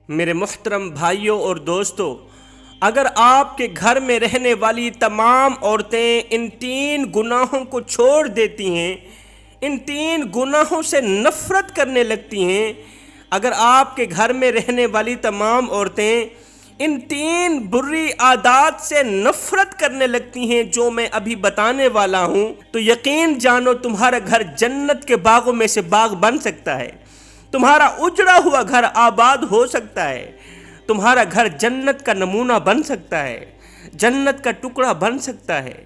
میرے محترم بھائیوں اور دوستوں، اگر آپ کے گھر میں رہنے والی تمام عورتیں ان 3 گناہوں کو چھوڑ دیتی ہیں، ان 3 گناہوں سے نفرت کرنے لگتی ہیں، اگر آپ کے گھر میں رہنے والی تمام عورتیں ان 3 بری عادات سے نفرت کرنے لگتی ہیں جو میں ابھی بتانے والا ہوں، تو یقین جانو تمہارا گھر جنت کے باغوں میں سے باغ بن سکتا ہے، تمہارا اجڑا ہوا گھر آباد ہو سکتا ہے، تمہارا گھر جنت کا نمونہ بن سکتا ہے، جنت کا ٹکڑا بن سکتا ہے،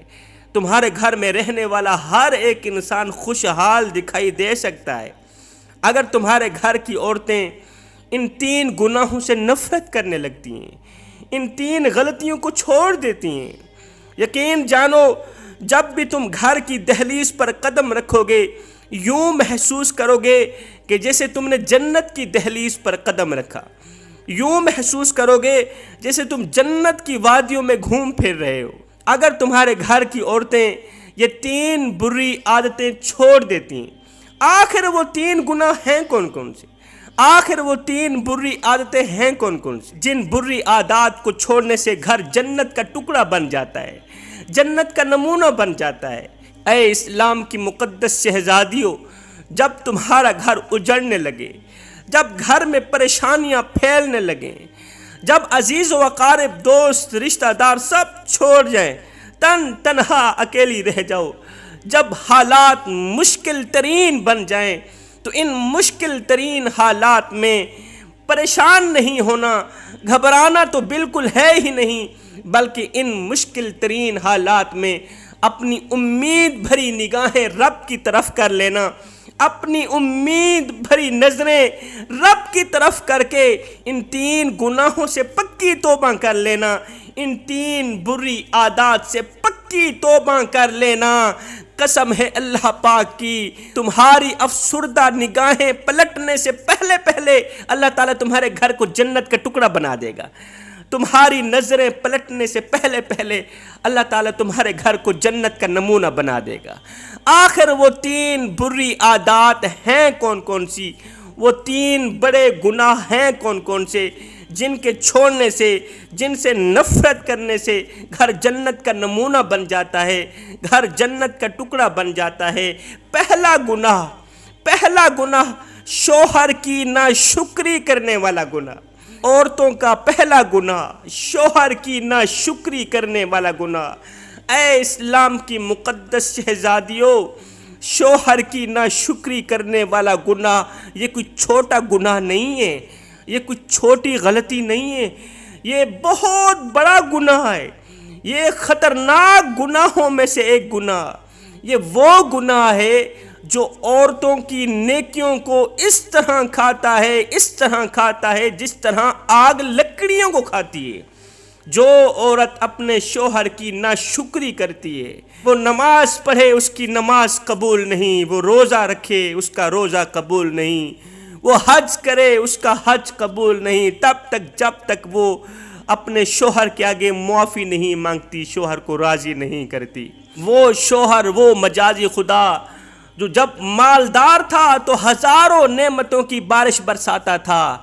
تمہارے گھر میں رہنے والا ہر ایک انسان خوشحال دکھائی دے سکتا ہے اگر تمہارے گھر کی عورتیں ان 3 گناہوں سے نفرت کرنے لگتی ہیں، ان 3 غلطیوں کو چھوڑ دیتی ہیں۔ یقین جانو جب بھی تم گھر کی دہلیز پر قدم رکھو گے، یوں محسوس کرو گے کہ جیسے تم نے جنت کی دہلیز پر قدم رکھا، یوں محسوس کرو گے جیسے تم جنت کی وادیوں میں گھوم پھر رہے ہو۔ اگر تمہارے گھر کی عورتیں یہ 3 بری عادتیں چھوڑ دیتی ہیں، آخر وہ 3 گناہ ہیں کون کون سے؟ آخر وہ 3 بری عادتیں ہیں کون کون سی جن بری عادات کو چھوڑنے سے گھر جنت کا ٹکڑا بن جاتا ہے، جنت کا نمونہ بن جاتا ہے؟ اے اسلام کی مقدس شہزادیوں، جب تمہارا گھر اجڑنے لگے، جب گھر میں پریشانیاں پھیلنے لگیں، جب عزیز و اقارب دوست رشتہ دار سب چھوڑ جائیں، تنہا اکیلی رہ جاؤ، جب حالات مشکل ترین بن جائیں، تو ان مشکل ترین حالات میں پریشان نہیں ہونا، گھبرانا تو بالکل ہے ہی نہیں، بلکہ ان مشکل ترین حالات میں اپنی امید بھری نگاہیں رب کی طرف کر لینا، اپنی امید بھری نظریں رب کی طرف کر کے ان 3 گناہوں سے پکی توبہ کر لینا، ان 3 بری عادات سے پکی توبہ کر لینا۔ قسم ہے اللہ پاک کی، تمہاری افسردہ نگاہیں پلٹنے سے پہلے اللہ تعالیٰ تمہارے گھر کو جنت کا ٹکڑا بنا دے گا، تمہاری نظریں پلٹنے سے پہلے اللہ تعالیٰ تمہارے گھر کو جنت کا نمونہ بنا دے گا۔ آخر وہ 3 بری عادات ہیں کون کون سی؟ وہ 3 بڑے گناہ ہیں کون کون سے جن کے چھوڑنے سے، جن سے نفرت کرنے سے گھر جنت کا نمونہ بن جاتا ہے، گھر جنت کا ٹکڑا بن جاتا ہے؟ پہلا گناہ شوہر کی ناشکری کرنے والا گناہ۔ عورتوں کا پہلا گناہ شوہر کی ناشکری کرنے والا گناہ۔ اے اسلام کی مقدس شہزادیوں، شوہر کی ناشکری کرنے والا گناہ یہ کوئی چھوٹا گناہ نہیں ہے، یہ کوئی چھوٹی غلطی نہیں ہے، یہ بہت بڑا گناہ ہے، یہ خطرناک گناہوں میں سے ایک گناہ۔ یہ وہ گناہ ہے جو عورتوں کی نیکیوں کو اس طرح کھاتا ہے جس طرح آگ لکڑیوں کو کھاتی ہے۔ جو عورت اپنے شوہر کی ناشکری کرتی ہے، وہ نماز پڑھے اس کی نماز قبول نہیں، وہ روزہ رکھے اس کا روزہ قبول نہیں، وہ حج کرے اس کا حج قبول نہیں، جب تک وہ اپنے شوہر کے آگے معافی نہیں مانگتی، شوہر کو راضی نہیں کرتی۔ وہ شوہر، وہ مجازی خدا جو جب مالدار تھا تو ہزاروں نعمتوں کی بارش برساتا تھا،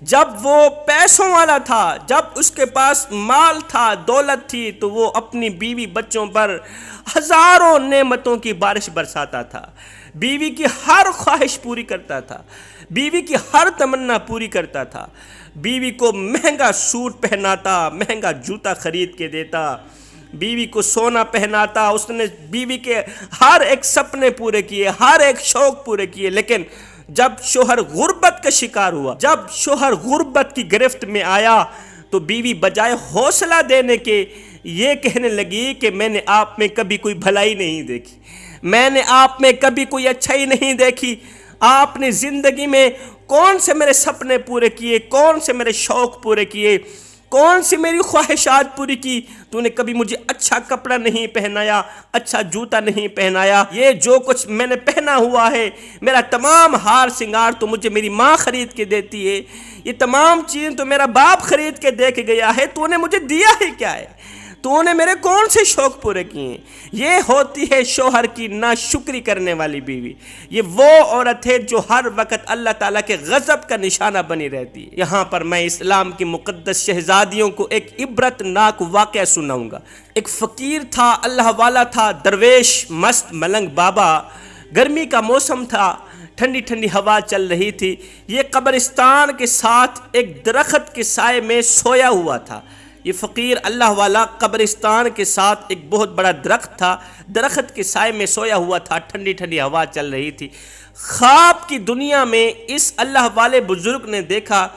جب وہ پیسوں والا تھا، جب اس کے پاس مال تھا، دولت تھی، تو وہ اپنی بیوی بچوں پر ہزاروں نعمتوں کی بارش برساتا تھا، بیوی کی ہر خواہش پوری کرتا تھا، بیوی کی ہر تمنا پوری کرتا تھا، بیوی کو مہنگا سوٹ پہناتا، مہنگا جوتا خرید کے دیتا، بیوی کو سونا پہناتا، اس نے بیوی کے ہر ایک سپنے پورے کیے، ہر ایک شوق پورے کیے۔ لیکن جب شوہر غربت کا شکار ہوا، جب شوہر غربت کی گرفت میں آیا، تو بیوی بجائے حوصلہ دینے کے یہ کہنے لگی کہ میں نے آپ میں کبھی کوئی بھلائی نہیں دیکھی، میں نے آپ میں کبھی کوئی اچھائی نہیں دیکھی، آپ نے زندگی میں کون سے میرے سپنے پورے کیے، کون سے میرے شوق پورے کیے، کون سی میری خواہشات پوری کی؟ تو نے کبھی مجھے اچھا کپڑا نہیں پہنایا، اچھا جوتا نہیں پہنایا، یہ جو کچھ میں نے پہنا ہوا ہے، میرا تمام ہار سنگار تو مجھے میری ماں خرید کے دیتی ہے، یہ تمام چیزیں تو میرا باپ خرید کے دے کے گیا ہے، تو نے مجھے دیا ہی کیا ہے؟ تو نے میرے کون سے شوق پورے کیے؟ یہ ہوتی ہے شوہر کی ناشکری کرنے والی بیوی۔ یہ وہ عورت ہے جو ہر وقت اللہ تعالیٰ کے غضب کا نشانہ بنی رہتی ہے۔ یہاں پر میں اسلام کی مقدس شہزادیوں کو ایک عبرت ناک واقعہ سناؤں گا۔ ایک فقیر تھا، اللہ والا تھا، درویش، مست ملنگ بابا۔ گرمی کا موسم تھا، ٹھنڈی ٹھنڈی ہوا چل رہی تھی۔ یہ قبرستان کے ساتھ ایک درخت کے سائے میں سویا ہوا تھا۔ یہ فقیر اللہ والا قبرستان کے ساتھ ایک بہت بڑا درخت تھا، درخت کے سائے میں سویا ہوا تھا، ٹھنڈی ٹھنڈی ہوا چل رہی تھی۔ خواب کی دنیا میں اس اللہ والے بزرگ نے دیکھا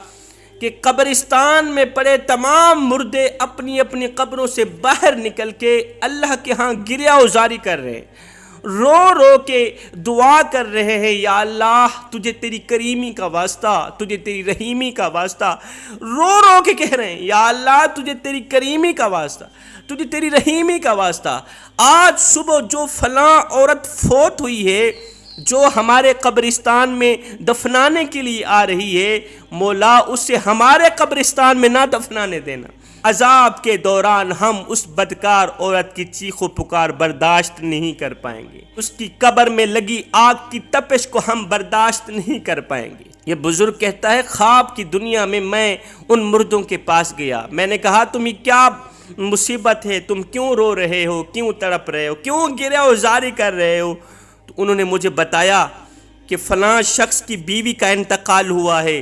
کہ قبرستان میں پڑے تمام مردے اپنی اپنی قبروں سے باہر نکل کے اللہ کے ہاں گریہ وزاری کر رہے ہیں، رو رو کے دعا کر رہے ہیں، یا اللہ تجھے تیری کریمی کا واسطہ، تجھے تیری رحیمی کا واسطہ، رو رو کے کہہ رہے ہیں یا اللہ تجھے تیری کریمی کا واسطہ، تجھے تیری رحیمی کا واسطہ۔ آج صبح جو فلاں عورت فوت ہوئی ہے، جو ہمارے قبرستان میں دفنانے کے لیے آ رہی ہے، مولا اسے ہمارے قبرستان میں نہ دفنانے دینا۔ عذاب کے دوران ہم اس بدکار عورت کی چیخ و پکار برداشت نہیں کر پائیں گے، اس کی قبر میں لگی آگ کی تپش کو ہم برداشت نہیں کر پائیں گے۔ یہ بزرگ کہتا ہے خواب کی دنیا میں ان مردوں کے پاس گیا، میں نے کہا تمہیں کیا مصیبت ہے، تم کیوں رو رہے ہو، کیوں تڑپ رہے ہو، کیوں گریہ وزاری کر رہے ہو؟ تو انہوں نے مجھے بتایا کہ فلاں شخص کی بیوی کا انتقال ہوا ہے،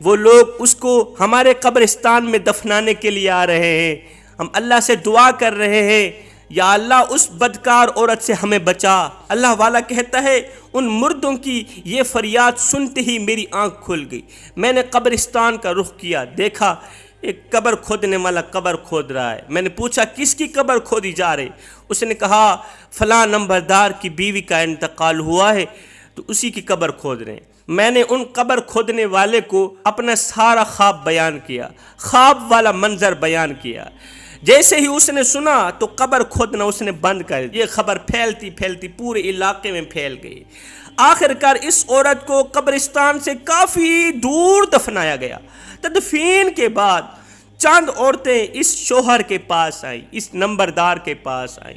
وہ لوگ اس کو ہمارے قبرستان میں دفنانے کے لیے آ رہے ہیں، ہم اللہ سے دعا کر رہے ہیں یا اللہ اس بدکار عورت سے ہمیں بچا۔ اللہ والا کہتا ہے ان مردوں کی یہ فریاد سنتے ہی میری آنکھ کھل گئی، میں نے قبرستان کا رخ کیا، دیکھا ایک قبر کھودنے والا قبر کھود رہا ہے۔ میں نے پوچھا کس کی قبر کھودی جا رہی؟ اس نے کہا فلاں نمبردار کی بیوی کا انتقال ہوا ہے تو اسی کی قبر کھود رہے ہیں۔ میں نے ان قبر کھودنے والے کو اپنا سارا خواب بیان کیا، خواب والا منظر بیان کیا۔ جیسے ہی اس نے سنا تو قبر کھودنا اس نے بند کر دیا۔ یہ خبر پھیلتی پھیلتی پورے علاقے میں پھیل گئی۔ آخرکار اس عورت کو قبرستان سے کافی دور دفنایا گیا۔ تدفین کے بعد چند عورتیں اس شوہر کے پاس آئیں، اس نمبردار کے پاس آئیں،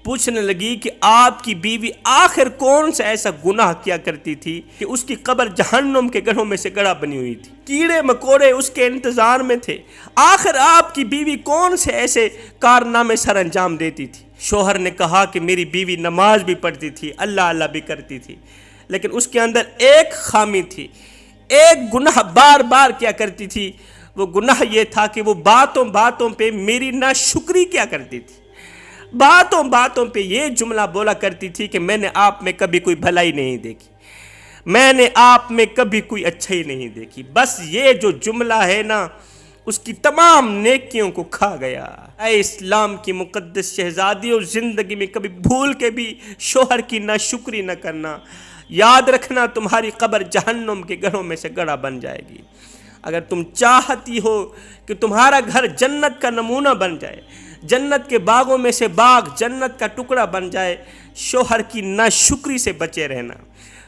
پوچھنے لگی کہ آپ کی بیوی آخر کون سا ایسا گناہ کیا کرتی تھی کہ اس کی قبر جہنم کے گڑھوں میں سے گڑھا بنی ہوئی تھی، کیڑے مکوڑے اس کے انتظار میں تھے، آخر آپ کی بیوی کون سے ایسے کارنامے سر انجام دیتی تھی؟ شوہر نے کہا کہ میری بیوی نماز بھی پڑھتی تھی، اللہ اللہ بھی کرتی تھی، لیکن اس کے اندر ایک خامی تھی، ایک گناہ بار بار کیا کرتی تھی۔ وہ گناہ یہ تھا کہ وہ باتوں باتوں پہ میری ناشکری کیا کرتی تھی، باتوں باتوں پہ یہ جملہ بولا کرتی تھی کہ میں نے آپ میں کبھی کوئی بھلائی نہیں دیکھی، میں نے آپ میں کبھی کوئی اچھائی نہیں دیکھی، بس یہ جو جملہ ہے نا اس کی تمام نیکیوں کو کھا گیا۔ اے اسلام کی مقدس شہزادیوں، زندگی میں کبھی بھول کے بھی شوہر کی ناشکری نہ کرنا، یاد رکھنا تمہاری قبر جہنم کے گڑھوں میں سے گڑھا بن جائے گی۔ اگر تم چاہتی ہو کہ تمہارا گھر جنت کا نمونہ بن جائے، جنت کے باغوں میں سے باغ جنت کا ٹکڑا بن جائے، شوہر کی ناشکری سے بچے رہنا۔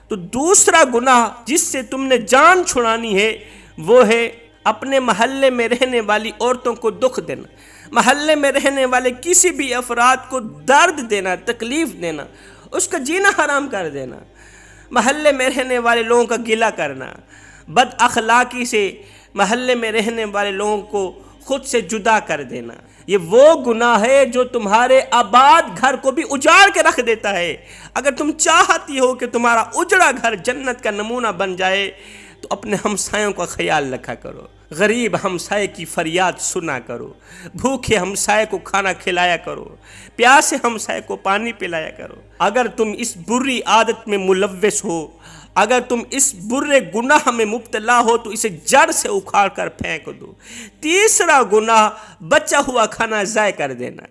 تو دوسرا گناہ جس سے تم نے جان چھڑانی ہے وہ ہے اپنے محلے میں رہنے والی عورتوں کو دکھ دینا، محلے میں رہنے والے کسی بھی افراد کو درد دینا، تکلیف دینا، اس کا جینا حرام کر دینا، محلے میں رہنے والے لوگوں کا گلہ کرنا، بد اخلاقی سے محلے میں رہنے والے لوگوں کو خود سے جدا کر دینا۔ یہ وہ گناہ ہے جو تمہارے آباد گھر کو بھی اجاڑ کے رکھ دیتا ہے۔ اگر تم چاہتی ہو کہ تمہارا اجڑا گھر جنت کا نمونہ بن جائے تو اپنے ہمسایوں کا خیال رکھا کرو، غریب ہمسائے کی فریاد سنا کرو، بھوکے ہمسائے کو کھانا کھلایا کرو، پیاسے ہمسائے کو پانی پلایا کرو۔ اگر تم اس بری عادت میں ملوث ہو، اگر تم اس برے گناہ میں مبتلا ہو تو اسے جڑ سے اکھاڑ کر پھینک دو۔ تیسرا گناہ بچا ہوا کھانا ضائع کر دینا،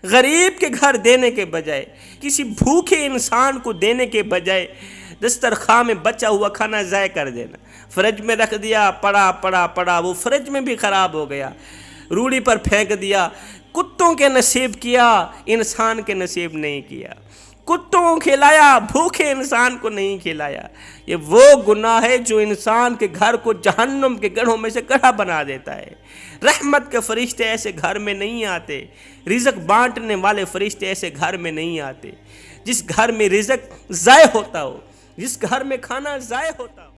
غریب کے گھر دینے کے بجائے، کسی بھوکے انسان کو دینے کے بجائے دسترخوان میں بچا ہوا کھانا ضائع کر دینا، فریج میں رکھ دیا، پڑا وہ فریج میں بھی خراب ہو گیا، روڑی پر پھینک دیا، کتوں کے نصیب کیا، انسان کے نصیب نہیں کیا۔ کتوں کو کھلایا، بھوکے انسان کو نہیں کھلایا۔ یہ وہ گناہ ہے جو انسان کے گھر کو جہنم کے گڑھوں میں سے گڑھا بنا دیتا ہے۔ رحمت کے فرشتے ایسے گھر میں نہیں آتے، رزق بانٹنے والے فرشتے ایسے گھر میں نہیں آتے۔ جس گھر میں رزق ضائع ہوتا ہو، جس گھر میں کھانا ضائع ہوتا ہو۔